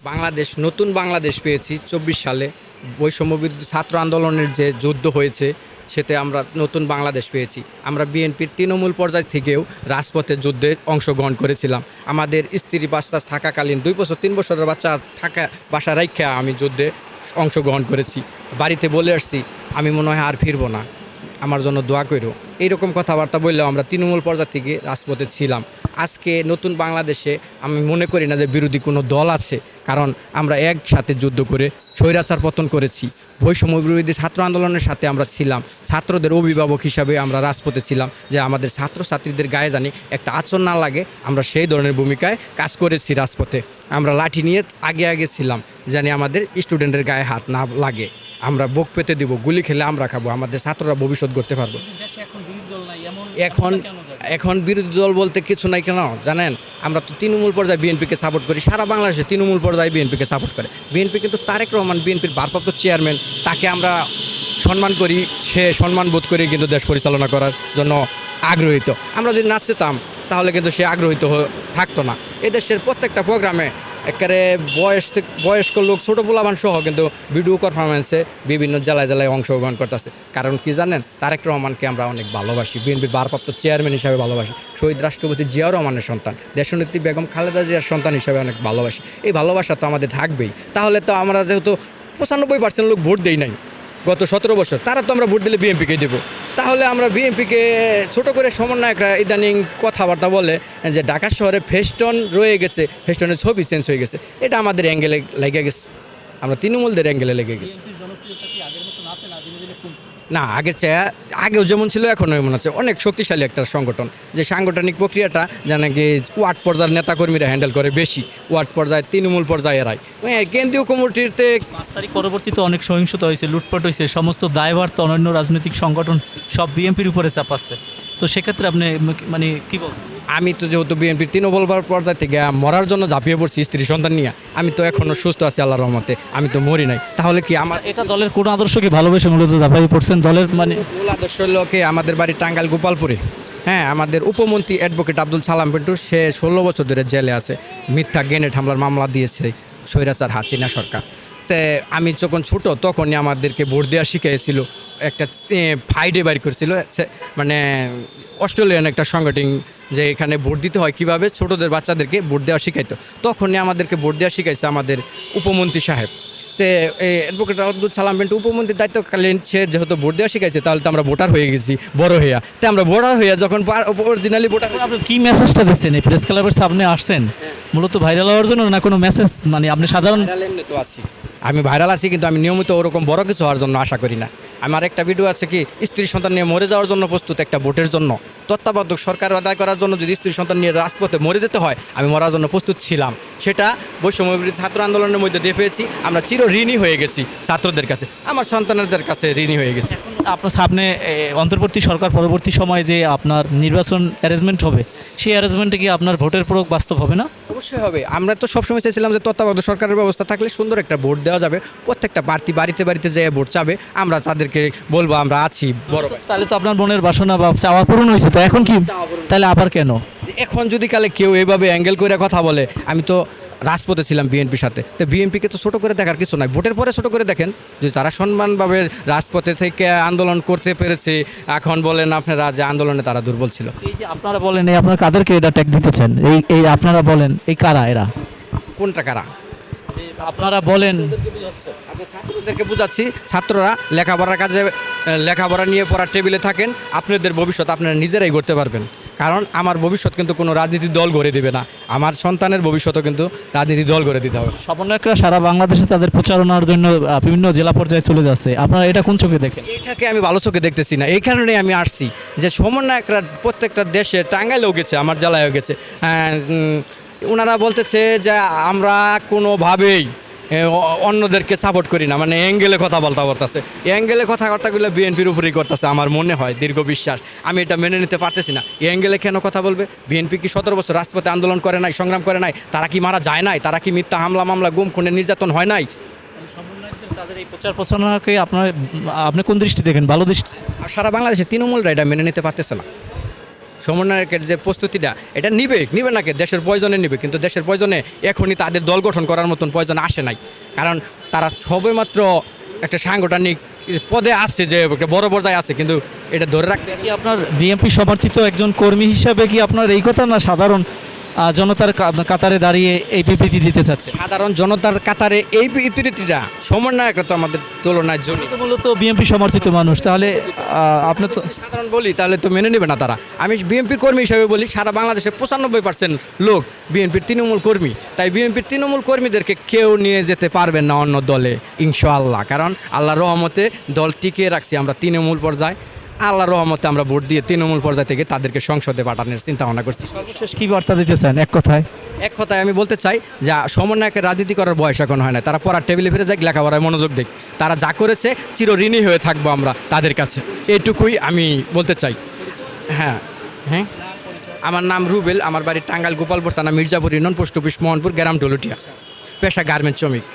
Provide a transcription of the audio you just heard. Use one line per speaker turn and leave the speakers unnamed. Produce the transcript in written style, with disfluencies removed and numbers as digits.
বাংলাদেশ নতুন বাংলাদেশ পেয়েছি ২৪ সালে। বৈষম্য বিরোধী ছাত্র আন্দোলনের যে যুদ্ধ হয়েছে সেতে আমরা নতুন বাংলাদেশ পেয়েছি। আমরা বিএনপির তৃণমূল পর্যায় থেকেও রাজপথে যুদ্ধে অংশগ্রহণ করেছিলাম। আমাদের স্ত্রী বাচ্চা থাকাকালীন 2 বছর 3 বছরের বাচ্চা থাকা বাসা রাইখা আমি যুদ্ধে অংশগ্রহণ করেছি। বাড়িতে বলে আসছি আমি মনে হয় আর ফিরবো না, আমার জন্য দোয়া করো। এইরকম কথাবার্তা বললেও আমরা তৃণমূল পর্যায় থেকে রাজপথে ছিলাম। আজকে নতুন বাংলাদেশে আমি মনে করি না যে বিরোধী কোনো দল আছে, কারণ আমরা একসাথে যুদ্ধ করে স্বৈরাচার পতন করেছি। বৈষম্য বিরোধী ছাত্র আন্দোলনের সাথে আমরা ছিলাম, ছাত্রদের অভিভাবক হিসাবে আমরা রাজপথে ছিলাম, যে আমাদের ছাত্রছাত্রীদের গায়ে জানি একটা আঁচড় না লাগে, আমরা সেই ধরনের ভূমিকায় কাজ করেছি রাজপথে। আমরা লাঠি নিয়ে আগে আগে ছিলাম, জানি আমাদের স্টুডেন্টের গায়ে হাত না লাগে, আমরা বুক পেতে দিব, গুলি খেলে আমরা খাবো, আমাদের ছাত্ররা ভবিষ্যৎ করতে পারবো। এখন এখন বিরোধী দল বলতে কিছু নাই, কেন জানেন? আমরা তো তৃণমূল পর্যায়ে বিএনপিকে সাপোর্ট করি, সারা বাংলাদেশে তৃণমূল পর্যায়ে বিএনপিকে সাপোর্ট করে বিএনপি। কিন্তু তারেক রহমান বিএনপির ভারপ্রাপ্ত চেয়ারম্যান, তাকে আমরা সম্মান করি, সে সম্মান বোধ করে কিন্তু দেশ পরিচালনা করার জন্য আগ্রহীত। আমরা যদি নাচতাম তাহলে কিন্তু সে আগ্রহীত থাকতো না। এদেশের প্রত্যেকটা প্রোগ্রামে একেবারে বয়স্ক লোক, ছোটো পোলাবান সহ কিন্তু ভিডিও পারফরমেন্সে বিভিন্ন জেলায় জেলায় অংশগ্রহণ করতেছে। কারণ কি জানেন? তারেক রহমানকে আমরা অনেক ভালোবাসি, বিএনপির ভারপ্রাপ্ত চেয়ারম্যান হিসাবে ভালোবাসি, শহীদ রাষ্ট্রপতি জিয়াউর রহমানের সন্তান, দেশনেত্রী বেগম খালেদা জিয়ার সন্তান হিসাবে অনেক ভালোবাসি। এই ভালোবাসা তো আমাদের থাকবেই। তাহলে তো আমরা যেহেতু 95% লোক ভোট দেই নাই গত 17 বছর, তারা তো আমরা ভোট দিলে বিএনপিকে দেবো। তাহলে আমরা বিএনপিকে ছোট করে সমন্বয়করা ইদানিং কথাবার্তা বলে যে ঢাকা শহরে ফেস্টন রয়ে গেছে, ফেস্টনের ছবি চেঞ্জ হয়ে গেছে, এটা আমাদের অ্যাঙ্গেলে লেগে গেছে, আমরা তৃণমূলদের অ্যাঙ্গেলে লেগে গেছি। না, আগেও যেমন ছিল এখনও এমন আছে, অনেক শক্তিশালী একটা সংগঠন। যে সাংগঠনিক প্রক্রিয়াটা জানে কি ওয়ার্ড পর্যায়ের নেতাকর্মীরা হ্যান্ডেল করে বেশি, ওয়ার্ড পর্যায়ে তৃণমূল পর্যায়ে এরাই। কেন্দ্রীয় কমিটিতে
5 তারিখ পরবর্তীতে অনেক সহিংসতা হয়েছে, লুটপাট হয়েছে, সমস্ত দায়ভার তো অন্যান্য রাজনৈতিক সংগঠন সব বিএনপির উপরে চাপাচ্ছে। তো সেক্ষেত্রে আপনি মানে কী বলবেন?
আমি তো যেহেতু বিএনপির তৃণমূল পর্যায় থেকে মরার জন্য ঝাঁপিয়ে পড়ছি স্ত্রী সন্তান নিয়ে, আমি তো এখনও সুস্থ আছি আল্লাহর রহমতে, আমি তো মরি নাই। তাহলে কি আমার
এটা দলের কোন আদর্শকে ভালোবেসে মূলত ঝাঁপাই পড়ছেন দলের মানে
মূল আদর্শ লোকে? আমাদের বাড়ি টাঙ্গাইল গোপালপুরে। হ্যাঁ, আমাদের উপমন্ত্রী অ্যাডভোকেট আব্দুল সালাম পেন্টু, সে 16 বছর ধরে জেলে আছে, মিথ্যা গ্রেনেড হামলার মামলা দিয়েছে স্বৈরাচার হাসিনা সরকার। তো আমি যখন ছোটো তখনই আমাদেরকে ভোট দেওয়া শিখিয়েছিল, একটা ফাইডে বাইর করেছিল, মানে অস্ট্রেলিয়ান একটা সংগঠন, যে এখানে ভোট দিতে হয় কীভাবে, ছোটোদের বাচ্চাদেরকে ভোট দেওয়া শিখাইতো। তখনই আমাদেরকে ভোট দেওয়া শিখাইছে আমাদের উপমন্ত্রী সাহেব। তো অ্যাডভোকেট আব্দুল সালাম পেন্টু উপমন্ত্রীর দায়িত্বকালীন সে যেহেতু ভোট দেওয়া শিখাইছে, তাহলে তো আমরা ভোটার হয়ে গেছি বড় হইয়া। তো আমরা ভোটার হইয়া যখন অরিজিনালি ভোটার,
আপনি কী মেসেজটা দিচ্ছেন এই প্রেস ক্লাবের সামনে আসছেন মূলত ভাইরাল হওয়ার জন্য, না কোনো মেসেজ মানে আপনি সাধারণ?
তো আছি, আমি ভাইরাল আছি, কিন্তু আমি নিয়মিত ওরকম বড় কিছু হওয়ার জন্য আশা করি না। আমার একটা ভিডিও আছে কি, স্ত্রী সন্তান নিয়ে মরে যাওয়ার জন্য প্রস্তুত, একটা ভোটের জন্য তত্ত্বাবধায়ক সরকার আদায় করার জন্য যদি স্ত্রী সন্তান নিয়ে রাজপথে মরে যেতে হয়, আমি মরার জন্য প্রস্তুত ছিলাম। সেটা বৈষম্য বিরোধী ছাত্র আন্দোলনের মধ্যে দিয়ে পেয়েছি। আমরা চির ঋণী হয়ে গেছি ছাত্রদের কাছে, আমার সন্তানদের কাছে ঋণী হয়ে গেছি।
আপনার সামনে অন্তর্বর্তী সরকার পরবর্তী সময়ে যে আপনার নির্বাচন অ্যারেঞ্জমেন্ট হবে, সেই অ্যারেঞ্জমেন্টে কি আপনার ভোটের প্রয়োগ বাস্তব হবে না?
অবশ্যই হবে। আমরা তো সবসময় চাইছিলাম যে তত্ত্বাবধায়ক সরকারের ব্যবস্থা থাকলে সুন্দর একটা ভোট দেওয়া যাবে, প্রত্যেকটা প্রার্থী বাড়িতে বাড়িতে যেয়ে ভোট চাবে, আমরা তাদেরকে বলবো আমরা আছি বড় ভাই।
তাহলে তো আপনার মনের বাসনা বা চাওয়া পূরণ হয়েছে, তো এখন কি তাহলে আবার কেন?
এখন যদি কালে কেউ এইভাবে অ্যাঙ্গেল করে কথা বলে, আমি তো রাজপথে ছিলাম বিএনপির সাথে, তো বিএনপিকে তো ছোটো করে দেখার কিছু নাই, ভোটের পরে ছোটো করে দেখেন। যদি তারা সম্মানভাবে রাজপথে থেকে আন্দোলন করতে পেরেছে, এখন বলেন আপনারা যে আন্দোলনে তারা দুর্বল ছিল।
এই যে আপনারা বলেন, এই আপনারা কাদেরকে এটা ট্যাগ দিতেছেন? এই আপনারা বলেন, এই কারা এরা?
কোনটা কারা?
আপনারা বলেন,
আমি ছাত্রদেরকে বুঝাচ্ছি, ছাত্ররা লেখাপড়ার কাজে, লেখাপড়া নিয়ে পড়ার টেবিলে থাকেন, আপনাদের ভবিষ্যৎ আপনারা নিজেরাই গড়তে পারবেন। কারণ আমার ভবিষ্যৎ কিন্তু কোনো রাজনীতির দল গড়ে দেবে না, আমার সন্তানের ভবিষ্যৎও কিন্তু রাজনীতি দল গড়ে দিতে হবে।
সমন্বয়করা সারা বাংলাদেশে তাদের প্রচারণার জন্য বিভিন্ন জেলা পর্যায়ে চলে যাচ্ছে, আপনারা এটা কোন চোখে দেখেন?
এটাকে আমি ভালো চোখে দেখতেছি না, এই কারণেই আমি আসছি যে সমন্বয়করা প্রত্যেকটা দেশে, টাঙ্গাইলেও গেছে, আমার জেলায়ও গেছে, ওনারা বলতেছে যে আমরা কোনোভাবেই অন্যদেরকে সাপোর্ট করি না, মানে অ্যাঙ্গেলে কথা বলতেছে, অ্যাঙ্গেলে কথাবার্তাগুলো বিএনপির উপরেই করতেছে আমার মনে হয়, দীর্ঘ বিশ্বাস। আমি এটা মেনে নিতে পারতেছি না। অ্যাঙ্গেলে কেন কথা বলবে? বিএনপি কি 17 বছর রাজপথে আন্দোলন করে নাই, সংগ্রাম করে নাই? তারা কি মারা যায় নাই? তারা কি মিথ্যা হামলা মামলা, গুম খুনের নির্যাতন হয় নাই?
তাদের এই প্রচার প্রচারণাকে আপনি কোন দৃষ্টি দেখেন? ভালো দৃষ্টি?
আর সারা বাংলাদেশে তৃণমূলরা এটা মেনে নিতে পারতেছে না। সমন্বয়কের যে প্রস্তুতিটা এটা নিবে না কে দেশের প্রয়োজনে নিবে, কিন্তু দেশের প্রয়োজনে এখনই তাদের দল গঠন করার মতন প্রয়োজন আসে নাই। কারণ তারা সবেমাত্র একটা সাংগঠনিক পদে আসছে, যে একটা বড় পর্যায়ে আছে, কিন্তু এটা ধরে রাখতে
কি আপনার বিএনপি সমর্থিত একজন কর্মী হিসাবে কি আপনার এই কথা, না সাধারণ জনতার কাতারে দাঁড়িয়ে এই বিবৃতি দিতে চাচ্ছে?
সাধারণ জনতার কাতারে এই বিবৃতিটা সমন্বয়করা তো আমাদের তুলনায় জন্য
তো মূলত বিএনপি সমর্থিত মানুষ, তাহলে আপনার তো
সাধারণ বলি তাহলে তো মেনে নেবে না তারা। আমি বিএনপির কর্মী হিসেবে বলি, সারা বাংলাদেশের 95% লোক বিএনপির তৃণমূল কর্মী, তাই বিএনপির তৃণমূল কর্মীদেরকে কেউ নিয়ে যেতে পারবেন না অন্য দলে ইনশাআল্লাহ। কারণ আল্লাহর রহমতে দল টিকিয়ে রাখছি আমরা তৃণমূল পর্যায়ে, আল্লাহর রহমতে আমরা ভোট দিয়ে তৃণমূল পর্যায় থেকে তাদেরকে সংসদে পাঠানোর চিন্তা ভাবনা করছি।
সর্বশেষ কি বার্তা দিতে চান এক কথায়?
এক কথায় আমি বলতে চাই যে সমন্বয়কের রাজনীতি করার বয়স এখন হয় না, তারা পড়ার টেবিলে ফিরে যাক, লেখাপড়ায় মনোযোগ দিক। তারা যা করেছে চিরঋণী হয়ে থাকবো আমরা তাদের কাছে, এটুকুই আমি বলতে চাই। হ্যাঁ হ্যাঁ, আমার নাম রুবেল, আমার বাড়ি টাঙ্গাইল গোপালপুর থানা Mirzapur union, post office Mohanpur, গ্রাম ডলুটিয়া, পেশা গার্মেন্টস শ্রমিক।